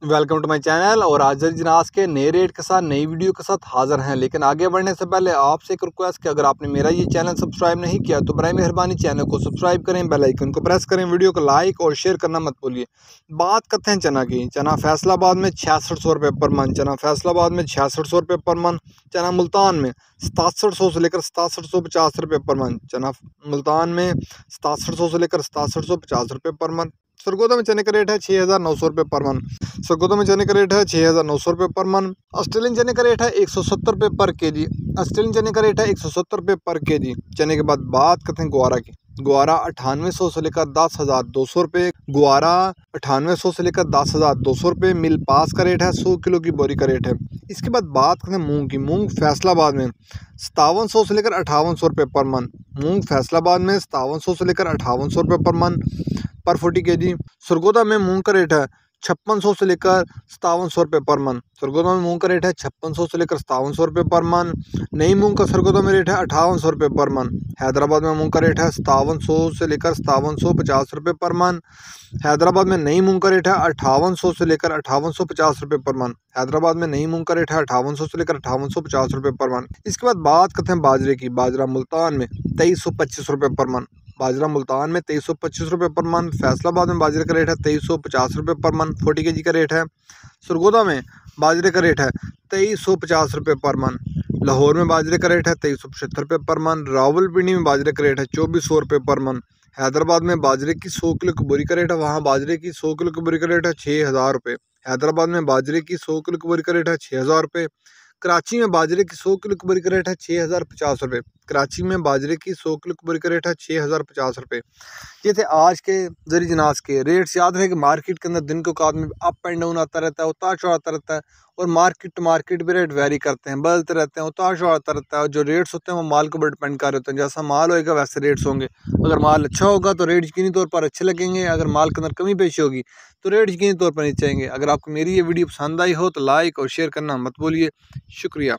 Welcome to my channel. और आज जिनास के नए रेट के साथ नई वीडियो के साथ हाजिर हैं। लेकिन आगे बढ़ने से पहले आपसे एक रिक्वेस्ट कि अगर आपने मेरा ये चैनल सब्सक्राइब नहीं किया तो बराए मेहरबानी चैनल को सब्सक्राइब करें, बेल आइकन को प्रेस करें, वीडियो को लाइक और शेयर करना मत भूलिए। बात करते हैं चना की। चना फैसलाबाद में 6600 रुपये पर मन, चना फैसलाबाद में 6600 रुपये पर मन। चना मुल्तान में 6700 से लेकर 6750 रुपये पर मन, चना मुल्तान में 6700 से लेकर 6750 रुपये पर मन। सरगोदा में चने का रेट है 6900 रुपये पर मन। सरगोदा में चने का रेट है 6900 रुपये पर मन। ऑस्ट्रेलियन चने का रेट है 170 रुपये पर केजी। ऑस्ट्रेलियन चने का रेट है 170 रुपये पर केजी। चने के बाद बात करते हैं ग्वारा की। ग्वारा 9800 से लेकर 10,200 रुपये। ग्वारा 9800 से लेकर 10,200 रुपये। मिल पास का रेट है 100 किलो की बोरी का रेट है। इसके बाद बात करते हैं मूंग की। मूंग फैसलाबाद में 5700 से लेकर 5800 रुपये पर मन। मूंग फैसलाबाद में 5700 से लेकर 5800 रुपये पर मन पर 40 केजी। सरगोदा में मूंग का रेट है 5600 से लेकर 5700 रुपये पर मन। सरगोदा में मूंग का रेट है 5600 से लेकर 5700 रुपये पर मन। नई मूंग का सरगोदा में रेट है 5800 रुपये पर मन। हैदराबाद में मूंग का रेट है 5700 से लेकर 5750 रुपये पर मन। हैदराबाद में नई मूंग का रेट है 5800 से लेकर 5850 रुपये पर मन। हैदराबाद में नई मूंग का रेट है 5800 से लेकर 5850 रुपये पर मन। इसके बाद बात करते हैं बाजरे की। बाजरा मुल्तान में 2325 रुपये पर मन। बाजरा मुल्तान में 2325 रुपये पर मन। फैसलाबाद में बाजरे का रेट है 2350 रुपये पर मन, 40 केजी का रेट है। सरगोदा में बाजरे का रेट है 2350 रुपये पर मन। लाहौर में बाजरे का रेट है 2375 रुपये पर मन। रावलपिंडी में बाजरे का रेट है 2400 रुपये पर मन। हैदराबाद में बाजरे की 100 किलो की बोरी का रेट है, वहाँ बाजरे की 100 किलो की बोरी का रेट है 6000 रुपये। हैदराबाद में बाजरे की 100 किलो की बोरी का रेट है 6000 रुपये। कराची में बाजरे की 100 किलो की बोरी का रेट है 6050 रुपये। कराची में बाजरे की 100 किलो की बोरी का रेट है 6050 रुपये। ये थे आज के जरी जनाज के रेट्स। याद रहे कि मार्केट के अंदर दिन के औकात में अप एंड डाउन आता रहता है, उतार चढ़ाव आता रहता है, और मार्केट टू मार्केट भी रेट वेरी करते हैं, बदलते रहते हैं, उतार चढ़ाव आता रहता है। और जो रेट्स होते हैं वो माल के ऊपर डिपेंड कर रहे होते हैं। जैसा माल होएगा वैसे रेट्स होंगे। अगर माल अच्छा होगा तो रेट यकीनी तौर पर अच्छे लगेंगे। अगर माल के अंदर कमी पेशी होगी तो रेट यकीनी तौर पर नीचे आएंगे। अगर आपको मेरी ये वीडियो पसंद आई हो तो लाइक और शेयर करना मत भूलिए। शुक्रिया।